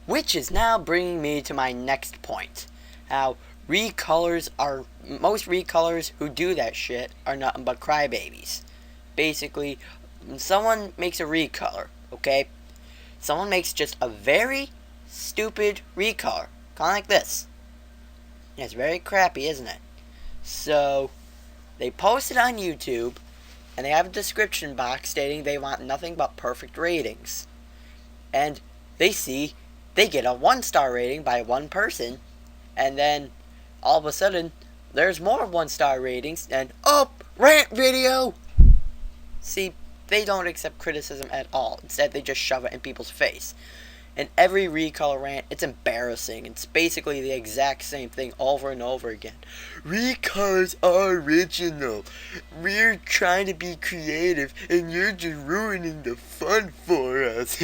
Which is now bringing me to my next point. How most recolors who do that shit are nothing but crybabies. Basically, when someone makes a recolor, okay? Someone makes just a very stupid recolor. Kind of like this. Yeah, it's very crappy, isn't it? So, they post it on YouTube, and they have a description box stating they want nothing but perfect ratings. And they get a 1-star rating by one person, and then all of a sudden, there's more 1-star ratings, and rant video! See, they don't accept criticism at all. Instead, they just shove it in people's face. And every recolor rant, it's embarrassing. It's basically the exact same thing over and over again. Recolors are original. We're trying to be creative, and you're just ruining the fun for us.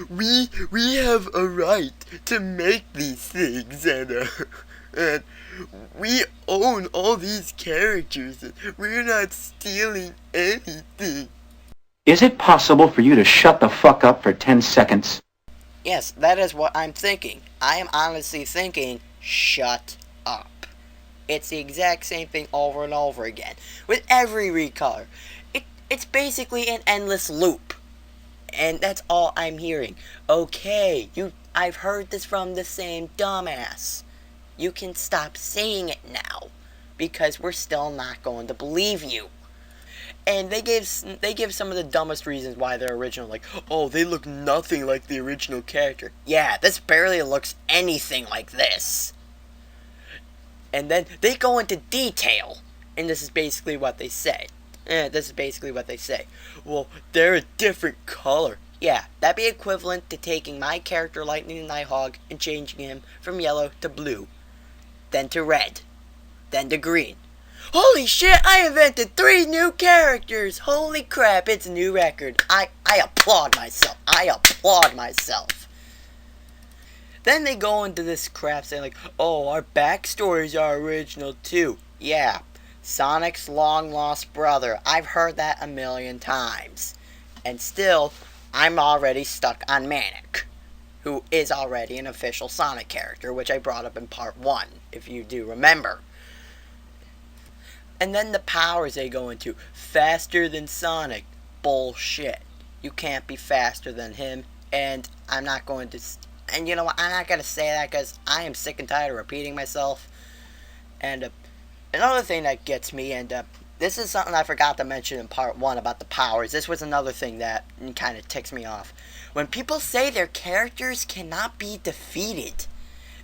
We have a right to make these things, and we own all these characters, and we're not stealing anything. Is it possible for you to shut the fuck up for 10 seconds? Yes, that is what I'm thinking. I am honestly thinking, shut up. It's the exact same thing over and over again. With every recolor. It's basically an endless loop. And that's all I'm hearing. Okay, I've heard this from the same dumbass. You can stop saying it now. Because we're still not going to believe you. And they give some of the dumbest reasons why they're original. Like, oh, they look nothing like the original character. Yeah, this barely looks anything like this. And then they go into detail. And this is basically what they say. Well, they're a different color. Yeah, that'd be equivalent to taking my character Lightning the Nighthawk and changing him from yellow to blue. Then to red. Then to green. Holy shit, I invented 3 new characters! Holy crap, it's a new record. I applaud myself. Then they go into this crap saying like, oh, our backstories are original too. Yeah, Sonic's long-lost brother. I've heard that a million times. And still, I'm already stuck on Manic, who is already an official Sonic character, which I brought up in part 1, if you do remember. And then the powers they go into. Faster than Sonic. Bullshit. You can't be faster than him. And I'm not going to... And you know what? I'm not going to say that because I am sick and tired of repeating myself. And another thing that gets me, and this is something I forgot to mention in part 1 about the powers. This was another thing that kind of ticks me off. When people say their characters cannot be defeated.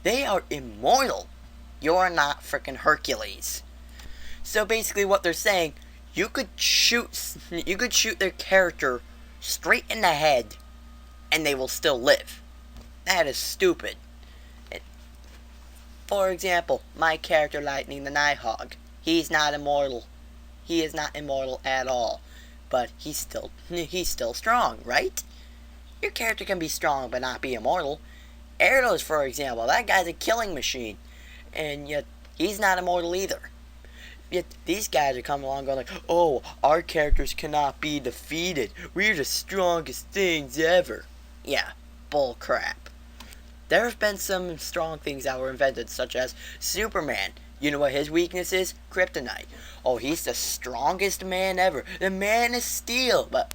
They are immortal. You're not freaking Hercules. So basically what they're saying, you could shoot their character straight in the head and they will still live. That is stupid. For example, my character Lightning the Nighthawk, he's not immortal. He is not immortal at all. But he's still strong, right? Your character can be strong but not be immortal. Gyarados, for example, that guy's a killing machine. And yet, he's not immortal either. Yet these guys are coming along going like, oh, our characters cannot be defeated. We're the strongest things ever. Yeah, bull crap. There have been some strong things that were invented, such as Superman. You know what his weakness is? Kryptonite. Oh, he's the strongest man ever. The Man of Steel. But,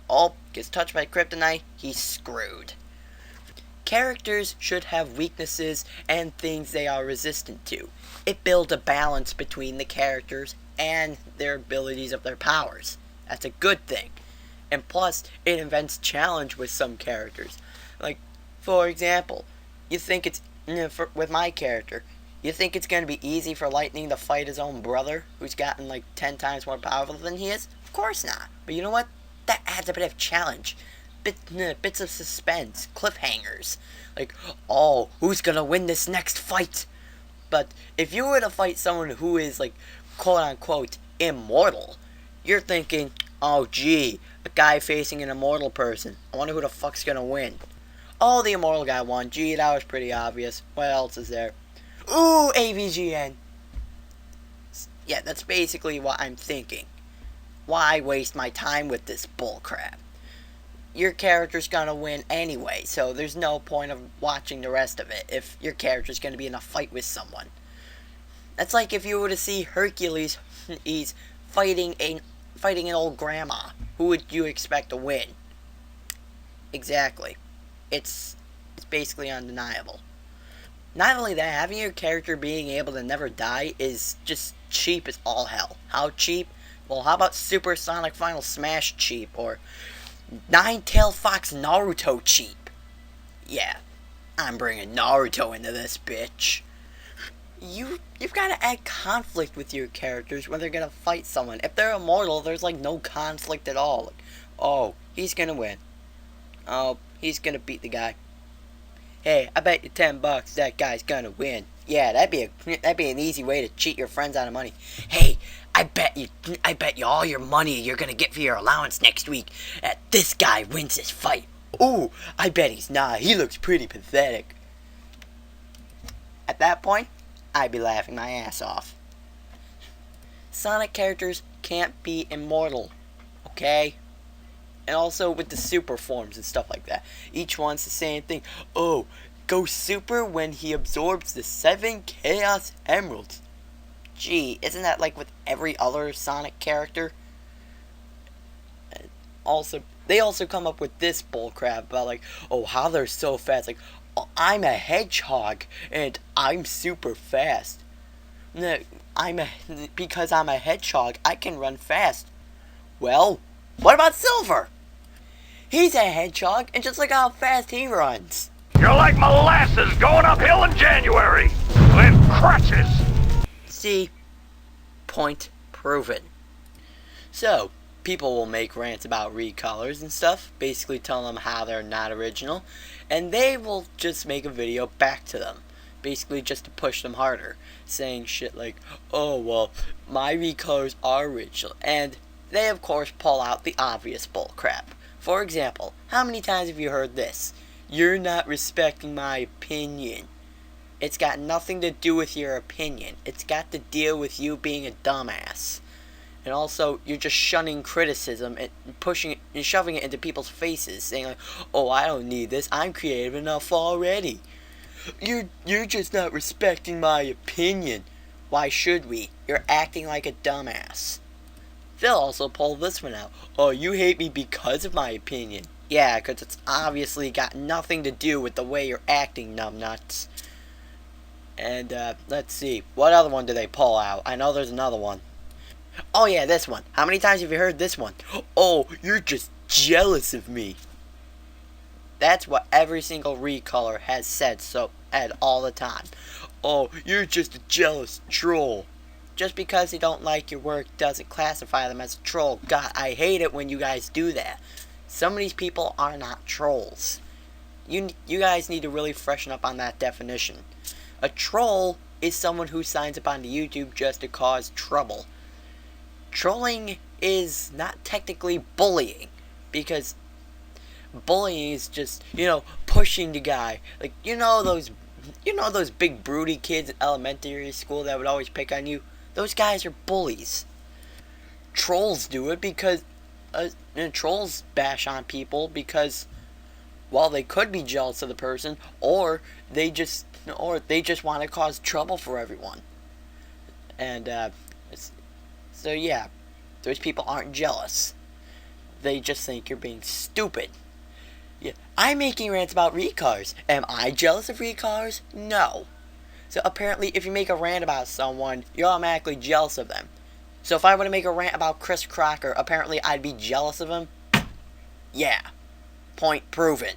gets touched by kryptonite, he's screwed. Characters should have weaknesses and things they are resistant to. It builds a balance between the characters and their abilities of their powers. That's a good thing. And plus, it invents challenge with some characters. Like, for example, you think it's, with my character, you think it's going to be easy for Lightning to fight his own brother, who's gotten like 10 times more powerful than he is? Of course not. But you know what? That adds a bit of challenge. Bits of suspense, cliffhangers. Like, oh, who's going to win this next fight? But if you were to fight someone who is like, quote-unquote, immortal, you're thinking, oh gee, a guy facing an immortal person. I wonder who the fuck's gonna win. Oh, the immortal guy won. Gee, that was pretty obvious. What else is there? Ooh, AVGN. Yeah, that's basically what I'm thinking. Why waste my time with this bullcrap? your character's gonna win anyway, so there's no point of watching the rest of it if your character's gonna be in a fight with someone. That's like if you were to see Hercules, he's fighting an old grandma. Who would you expect to win? Exactly. It's basically undeniable. Not only that, having your character being able to never die is just cheap as all hell. How cheap? Well, how about Supersonic Final Smash cheap? Or Nine-Tailed Fox Naruto cheap? Yeah, I'm bringing Naruto into this bitch. You've got to add conflict with your characters when they're going to fight someone. If they're immortal, there's like no conflict at all. Like, oh, he's going to win. Oh, he's going to beat the guy. Hey, I bet you $10 that guy's gonna win. Yeah, that'd be an easy way to cheat your friends out of money. Hey, I bet you all your money you're gonna get for your allowance next week. This guy wins this fight. Ooh, I bet he's not. He looks pretty pathetic. At that point, I'd be laughing my ass off. Sonic characters can't be immortal, okay? And also with the super forms and stuff like that. Each one's the same thing. Oh, go super when he absorbs the 7 Chaos Emeralds. Gee, isn't that like with every other Sonic character? They also come up with this bullcrap about like, oh, how they're so fast. Like, oh, I'm a hedgehog and I'm super fast. No, because I'm a hedgehog, I can run fast. Well, what about Silver? He's a hedgehog, and just look how fast he runs. You're like molasses going uphill in January with crutches. See? Point proven. So, people will make rants about recolors and stuff, basically telling them how they're not original, and they will just make a video back to them, basically just to push them harder, saying shit like, oh, well, my recolors are original, and they, of course, pull out the obvious bullcrap. For example, how many times have you heard this? You're not respecting my opinion. It's got nothing to do with your opinion. It's got to deal with you being a dumbass. And also, you're just shunning criticism and pushing it and shoving it into people's faces, saying like, oh, I don't need this. I'm creative enough already. You're just not respecting my opinion. Why should we? You're acting like a dumbass. They'll also pull this one out. Oh, you hate me because of my opinion. Yeah, because it's obviously got nothing to do with the way you're acting, numbnuts. And, let's see. What other one do they pull out? I know there's another one. Oh, yeah, this one. How many times have you heard this one? Oh, you're just jealous of me. That's what every single recolor has said all the time. Oh, you're just a jealous troll. Just because they don't like your work doesn't classify them as a troll. God, I hate it when you guys do that. Some of these people are not trolls. You guys need to really freshen up on that definition. A troll is someone who signs up onto YouTube just to cause trouble. Trolling is not technically bullying, because bullying is just, pushing the guy. Like, those big broody kids in elementary school that would always pick on you? Those guys are bullies. Trolls do it because trolls bash on people because, well, they could be jealous of the person, or they just want to cause trouble for everyone. And so yeah, those people aren't jealous. They just think you're being stupid. Yeah, I'm making rants about recolors. Am I jealous of recolors? No. So apparently, if you make a rant about someone, you're automatically jealous of them. So if I were to make a rant about Chris Crocker, apparently I'd be jealous of him? Yeah. Point proven.